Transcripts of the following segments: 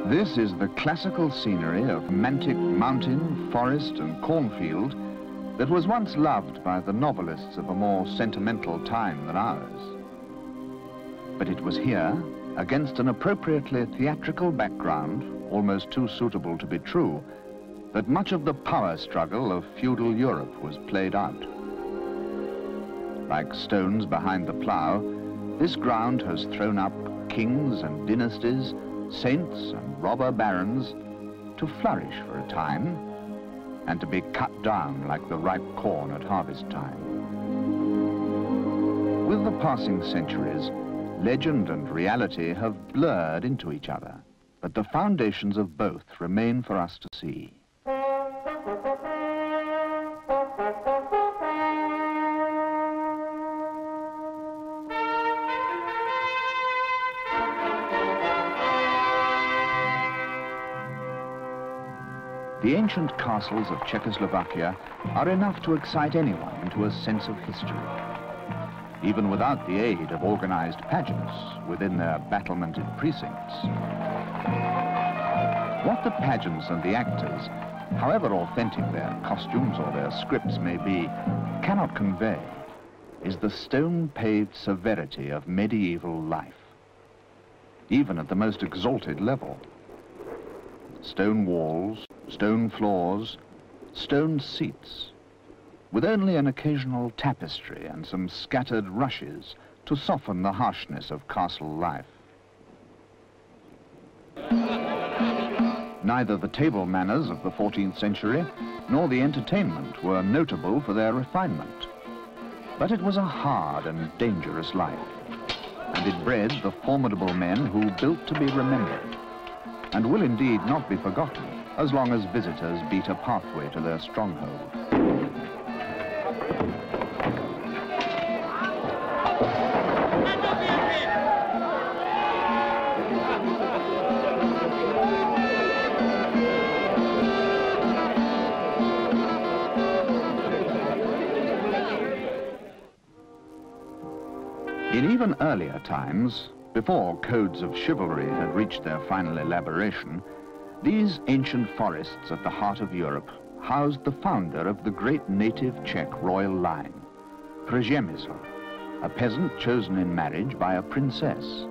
This is the classical scenery of romantic mountain, forest and cornfield that was once loved by the novelists of a more sentimental time than ours. But it was here, against an appropriately theatrical background, almost too suitable to be true, that much of the power struggle of feudal Europe was played out. Like stones behind the plough, this ground has thrown up kings and dynasties, saints and robber barons, to flourish for a time and to be cut down like the ripe corn at harvest time. With the passing centuries, legend and reality have blurred into each other, but the foundations of both remain for us to see. The ancient castles of Czechoslovakia are enough to excite anyone into a sense of history, even without the aid of organized pageants within their battlemented precincts. What the pageants and the actors, however authentic their costumes or their scripts may be, cannot convey is the stone-paved severity of medieval life, even at the most exalted level. Stone walls, stone floors, stone seats, with only an occasional tapestry and some scattered rushes to soften the harshness of castle life. Neither the table manners of the 14th century nor the entertainment were notable for their refinement. But it was a hard and dangerous life, and it bred the formidable men who built to be remembered, and will indeed not be forgotten as long as visitors beat a pathway to their stronghold. In even earlier times, before codes of chivalry had reached their final elaboration, these ancient forests at the heart of Europe housed the founder of the great native Czech royal line, Przemysl, a peasant chosen in marriage by a princess,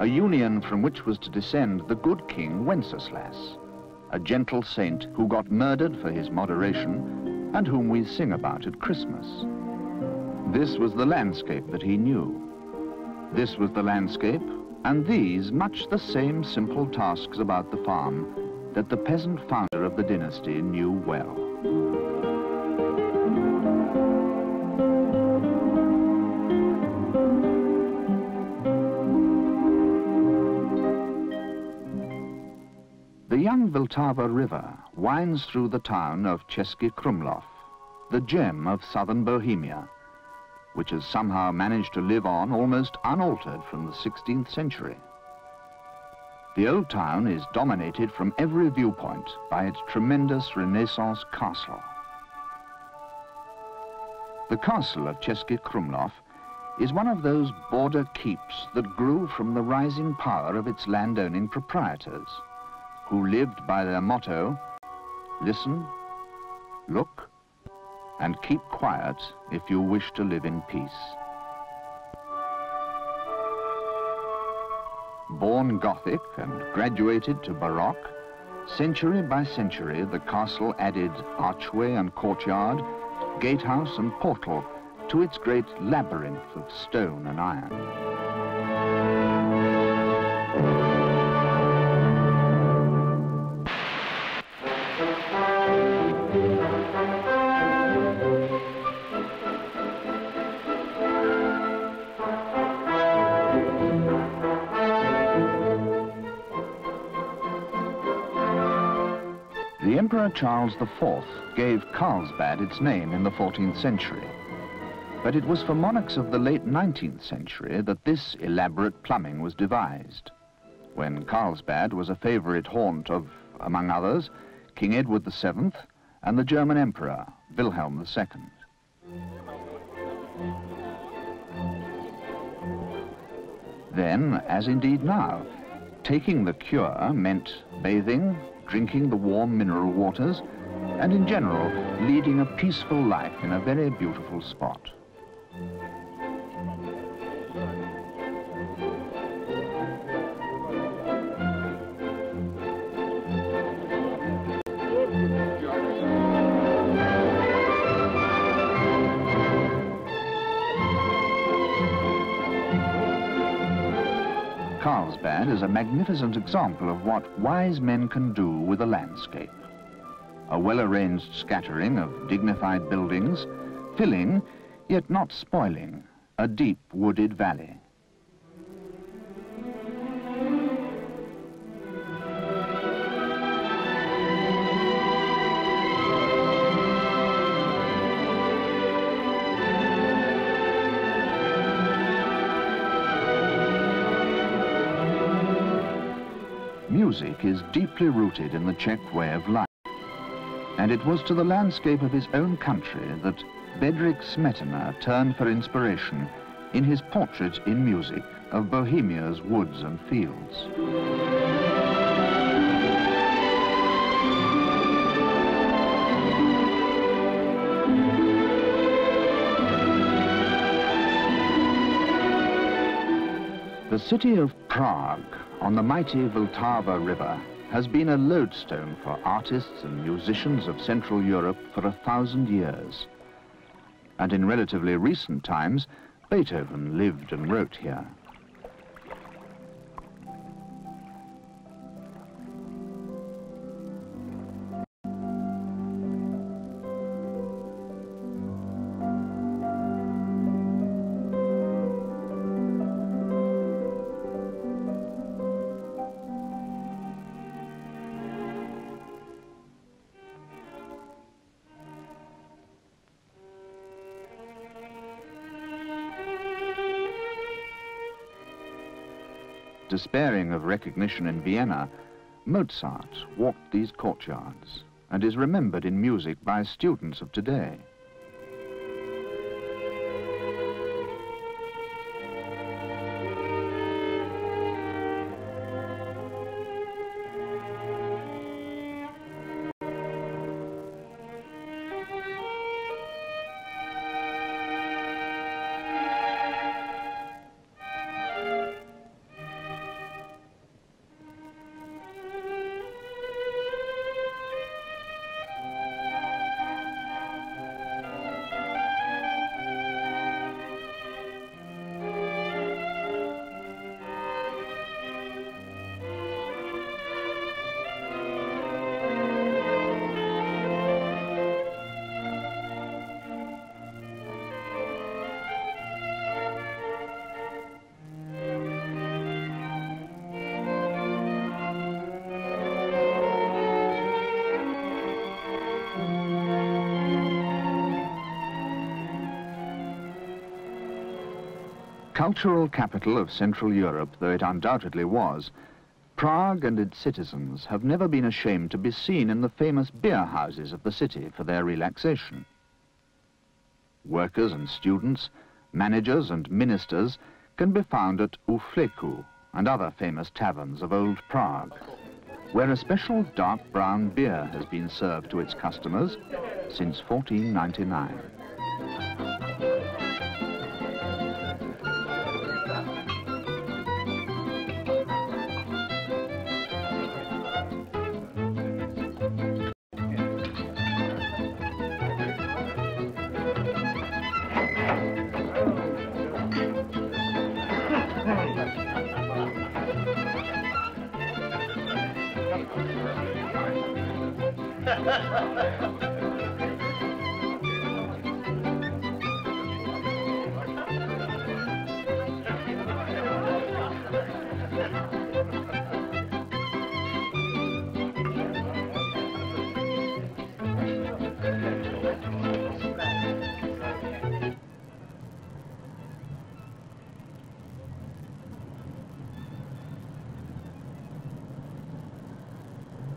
a union from which was to descend the good king Wenceslas, a gentle saint who got murdered for his moderation and whom we sing about at Christmas. This was the landscape that he knew. This was the landscape, and these much the same simple tasks about the farm that the peasant founder of the dynasty knew well. The young Vltava River winds through the town of Český Krumlov, the gem of southern Bohemia, which has somehow managed to live on almost unaltered from the 16th century. The old town is dominated from every viewpoint by its tremendous Renaissance castle. The castle of Český Krumlov is one of those border keeps that grew from the rising power of its landowning proprietors, who lived by their motto, listen, look, and keep quiet if you wish to live in peace. Born Gothic and graduated to Baroque, century by century the castle added archway and courtyard, gatehouse and portal to its great labyrinth of stone and iron. The Emperor Charles IV gave Carlsbad its name in the 14th century, but it was for monarchs of the late 19th century that this elaborate plumbing was devised, when Carlsbad was a favorite haunt of, among others, King Edward VII and the German Emperor Wilhelm II. Then, as indeed now, taking the cure meant bathing, drinking the warm mineral waters, and in general, leading a peaceful life in a very beautiful spot. Carlsbad is a magnificent example of what wise men can do with a landscape. A well-arranged scattering of dignified buildings, filling, yet not spoiling, a deep wooded valley. Music is deeply rooted in the Czech way of life, and it was to the landscape of his own country that Bedřich Smetana turned for inspiration in his portrait in music of Bohemia's woods and fields. The city of Prague, on the mighty Vltava River, has been a lodestone for artists and musicians of Central Europe for 1,000 years. And in relatively recent times, Beethoven lived and wrote here. Despairing of recognition in Vienna, Mozart walked these courtyards and is remembered in music by students of today. Cultural capital of Central Europe, though it undoubtedly was, Prague and its citizens have never been ashamed to be seen in the famous beer houses of the city for their relaxation. Workers and students, managers and ministers can be found at Ufleku and other famous taverns of old Prague, where a special dark brown beer has been served to its customers since 1499.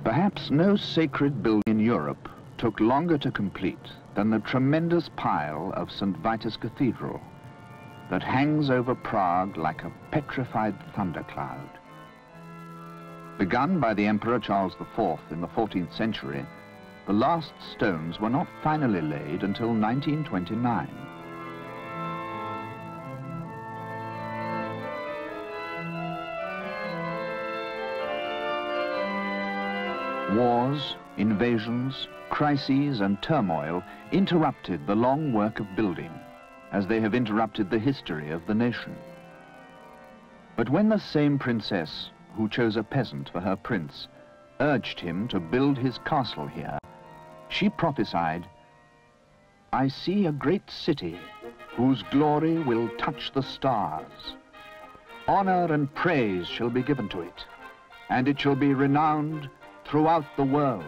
Perhaps no sacred building in Europe took longer to complete than the tremendous pile of St. Vitus Cathedral that hangs over Prague like a petrified thundercloud. Begun by the Emperor Charles IV in the 14th century, the last stones were not finally laid until 1929. Wars, invasions, crises and turmoil interrupted the long work of building, as they have interrupted the history of the nation. But when the same princess, who chose a peasant for her prince, urged him to build his castle here, she prophesied, "I see a great city whose glory will touch the stars. Honor and praise shall be given to it, and it shall be renowned throughout the world."